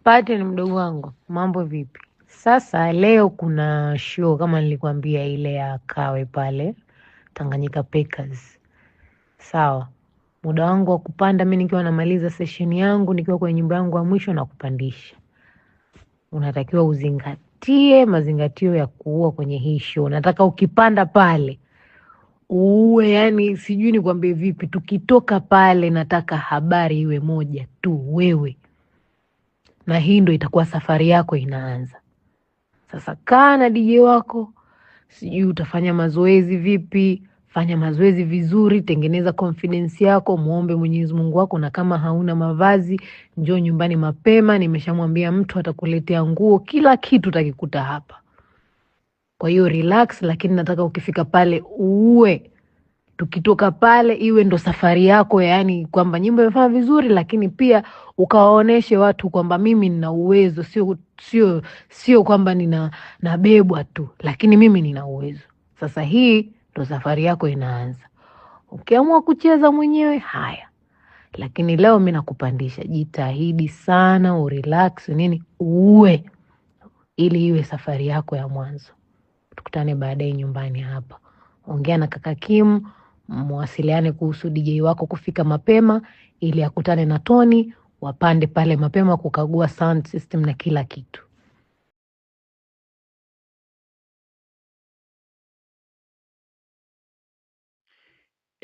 Pate ni mdogo wangu, mambo vipi? Sasa leo kuna show kama nilikwambia, ile ya Kawe pale Tanganyika Packers. Sawa, muda wangu wa kupanda mi nikiwa namaliza session yangu, nikiwa kwenye nyumba yangu ya mwisho na kupandisha. Unatakiwa uzingatie mazingatio ya kuua kwenye hii show. Nataka ukipanda pale uwe, yani sijui nikwambie vipi, tukitoka pale nataka habari iwe moja tu, wewe, na hii ndo itakuwa safari yako inaanza. Sasa kaa na DJ wako, sijui utafanya mazoezi vipi, fanya mazoezi vizuri, tengeneza confidence yako, muombe Mwenyezi Mungu wako, na kama hauna mavazi, njoo nyumbani mapema, nimeshamwambia mtu atakuletea nguo, kila kitu utakikuta hapa. Kwa hiyo relax, lakini nataka ukifika pale uwe, tukitoka pale iwe ndo safari yako, yani kwamba nyimbo imefanya vizuri, lakini pia ukawaoneshe watu kwamba mimi nina uwezo, sio kwamba nabebwa tu, lakini mimi nina uwezo. Sasa hii ndo safari yako inaanza. Ukiamua kucheza mwenyewe haya, lakini leo mimi nakupandisha, jitahidi sana, urelax nini, uwe, ili iwe safari yako ya mwanzo. Tukutane baadaye nyumbani hapa. Ongea na kaka Kim, mwasiliane kuhusu DJ wako kufika mapema ili akutane na Tony, wapande pale mapema kukagua sound system na kila kitu.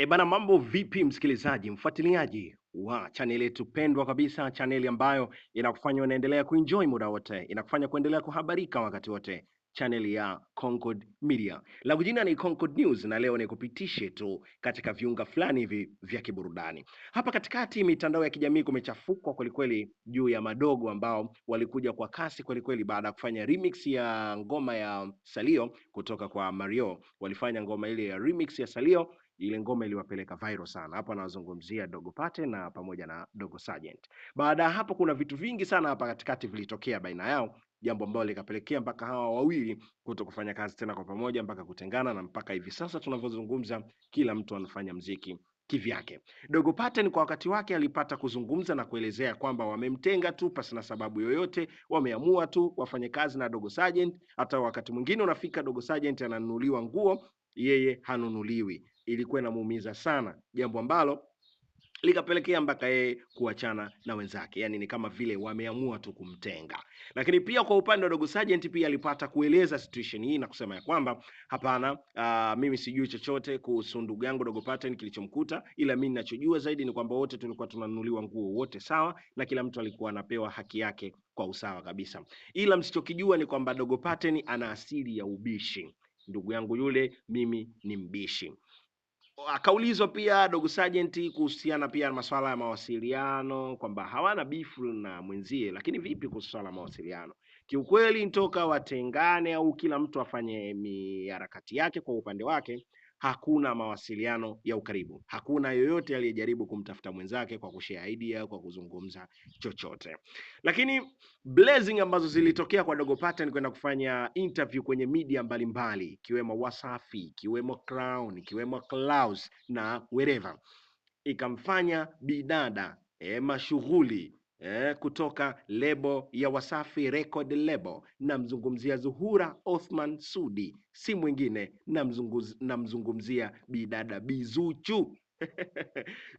Bana, mambo vipi msikilizaji, mfuatiliaji wa chaneli yetu pendwa kabisa, chaneli ambayo inakufanya unaendelea kuenjoy muda wote, inakufanya kuendelea kuhabarika wakati wote, chaneli ya Concord Media. Langu jina ni Concord News, na leo nikupitishe tu katika viunga fulani hivi vya kiburudani. Hapa katikati mitandao ya kijamii kumechafukwa kwelikweli juu ya madogo ambao walikuja kwa kasi kwelikweli baada ya kufanya remix ya ngoma ya Salio kutoka kwa Mario. Walifanya ngoma ile ya remix ya Salio, ile ngoma iliwapeleka viral sana. Hapa nawazungumzia Dogo Paten na pamoja na Dogo Sergeant. Baada ya hapo kuna vitu vingi sana hapa katikati vilitokea baina yao, jambo ambalo likapelekea mpaka hawa wawili kuto kufanya kazi tena kwa pamoja, mpaka kutengana, na mpaka hivi sasa tunavyozungumza kila mtu anafanya mziki kivyake. Dogo Paten kwa wakati wake alipata kuzungumza na kuelezea kwamba wamemtenga tu pasi na sababu yoyote, wameamua tu wafanye kazi na Dogo Sergeant. Hata wakati mwingine unafika Dogo Sergeant ananunuliwa nguo, yeye hanunuliwi. Ilikuwa inamuumiza sana, jambo ambalo likapelekea mpaka yeye kuachana na wenzake. Yani ni kama vile wameamua tu kumtenga. Lakini pia kwa upande wa Dogo Sergeant pia alipata kueleza situation hii na kusema ya kwamba hapana, mimi sijui chochote kuhusu ndugu yangu Dogo Paten kilichomkuta, ila mimi ninachojua zaidi ni kwamba wote tulikuwa tunanunuliwa nguo wote sawa, na kila mtu alikuwa anapewa haki yake kwa usawa kabisa. Ila msichokijua ni kwamba Dogo Paten ana asili ya ubishi. Ndugu yangu yule mimi ni mbishi. Akaulizwa pia Dogo Sergeant kuhusiana pia na masuala ya mawasiliano, kwamba hawana bifu na mwenzie, lakini vipi kuhusu swala la mawasiliano? Kiukweli nitoka watengane au kila mtu afanye miharakati yake kwa upande wake, hakuna mawasiliano ya ukaribu. Hakuna yoyote aliyejaribu kumtafuta mwenzake kwa kushare idea, kwa kuzungumza chochote. Lakini blazing ambazo zilitokea kwa Dogo Paten kwenda kufanya interview kwenye media mbalimbali, ikiwemo Wasafi, ikiwemo Crown, ikiwemo Clouds na wherever, ikamfanya bidada mashughuli kutoka lebo ya Wasafi Record Label, namzungumzia Zuhura Othman Sudi, si mwingine namzungumzia bidada Bizuchu.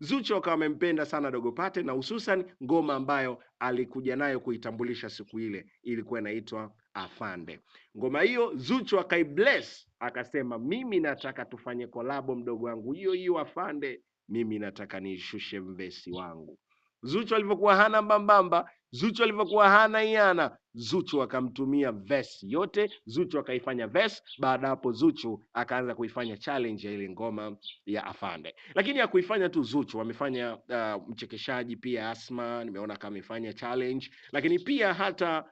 Zuchu akawa amempenda sana Dogo Paten, na hususan ngoma ambayo alikuja nayo kuitambulisha siku ile ilikuwa inaitwa Afande. Ngoma hiyo Zuchu akaibless, akasema mimi nataka tufanye kolabo mdogo wangu, hiyo hiyo Afande, mimi nataka nishushe mvesi wangu. Zuchu alivyokuwa hana mbambamba, Zuchu alivyokuwa hana iana, Zuchu akamtumia verse yote, Zuchu akaifanya verse. Baada hapo Zuchu akaanza kuifanya challenge ya ile ngoma ya Afande. Lakini ya kuifanya tu Zuchu, wamefanya mchekeshaji pia Asma, nimeona kama amefanya challenge, lakini pia hata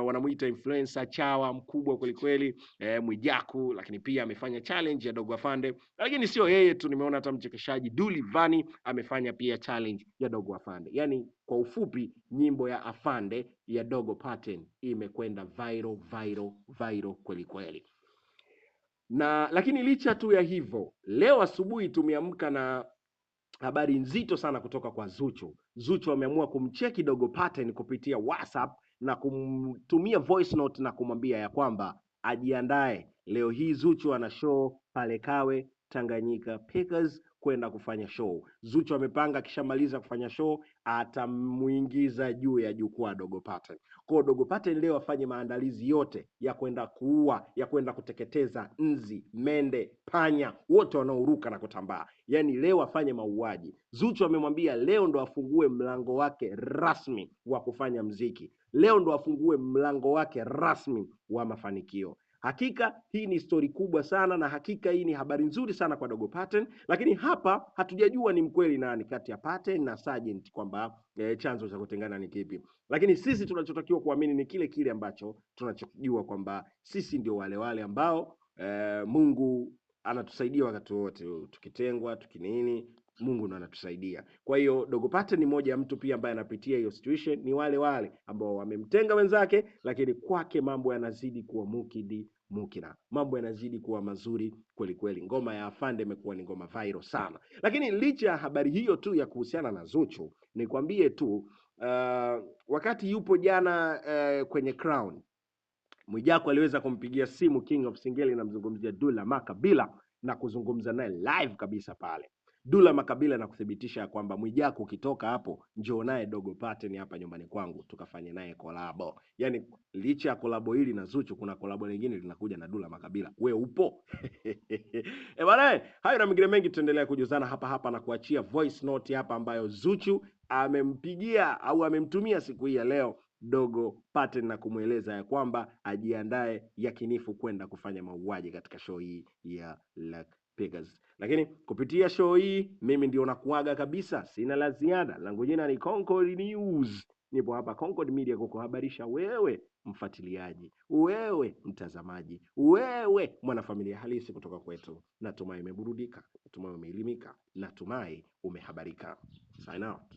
wanamuita influencer chawa mkubwa kweli kweli, Mwijaku, lakini pia amefanya challenge ya Dogo Afande. Lakini sio yeye tu, nimeona hata mchekeshaji Dully Vani amefanya pia challenge ya Dogo Afande. Yani kwa ufupi, nyimbo ya Afande ya Dogo Paten imekwenda viral kweli kweli. Na lakini licha tu ya hivyo, leo asubuhi tumeamka na habari nzito sana kutoka kwa Zuchu. Zuchu ameamua kumcheki Dogo Paten kupitia WhatsApp na kumtumia voice note na kumwambia ya kwamba ajiandae. Leo hii Zuchu ana show pale Kawe Tanganyika Packers kwenda kufanya show. Zuchu amepanga akishamaliza kufanya show atamuingiza juu ya jukwaa Dogo Paten. Kwa Dogo Paten leo afanye maandalizi yote ya kwenda kuua, ya kwenda kuteketeza nzi, mende, panya, wote wanaoruka na kutambaa. Yaani leo afanye mauaji. Zuchu amemwambia leo ndo afungue mlango wake rasmi wa kufanya mziki. Leo ndo afungue mlango wake rasmi wa mafanikio. Hakika hii ni stori kubwa sana na hakika hii ni habari nzuri sana kwa Dogo Paten, lakini hapa hatujajua ni mkweli nani kati ya Paten na Sergeant kwamba chanzo cha kutengana ni kipi. Lakini sisi tunachotakiwa kuamini ni kile kile ambacho tunachojua kwamba sisi ndio wale ambao Mungu anatusaidia wakati wote, tukitengwa, tukinini, Mungu ndo anatusaidia. Kwa hiyo Dogo Paten ni moja ya mtu pia ambaye anapitia hiyo situation, ni wale ambao wamemtenga wenzake, lakini kwake mambo yanazidi kuwa mukina. Mambo yanazidi kuwa mazuri kweli kweli. Ngoma ya Afande imekuwa ni ngoma viral sana. Lakini licha ya habari hiyo tu ya kuhusiana na Zuchu, nikwambie tu wakati yupo jana kwenye Crown, Mwijaku aliweza kumpigia simu King of Singeli na mzungumzia Dula Makabila na kuzungumza naye live kabisa pale. Dula Makabila na kuthibitisha kwamba Mwijaku ukitoka hapo njoo naye Dogo Paten hapa nyumbani kwangu tukafanye naye kolabo. Yaani licha ya kolabo hili na Zuchu kuna kolabo lingine linakuja na Dula Makabila. We upo? Bwana, hayo na mengine mengi tutaendelea kujuzana hapa na kuachia voice note hapa ambayo Zuchu amempigia au amemtumia siku hii ya leo Dogo Paten na kumweleza ya kwamba ajiandae yakinifu kwenda kufanya mauaji katika show hii ya Lucky Packers. Lakini kupitia show hii mimi ndio nakuaga kabisa, sina la ziada. Langu jina ni Concord News. Nipo hapa Concord Media kukuhabarisha wewe mfuatiliaji, wewe mtazamaji, wewe mwanafamilia halisi kutoka kwetu. Natumai umeburudika, natumai umeelimika, natumai umehabarika. Sign out.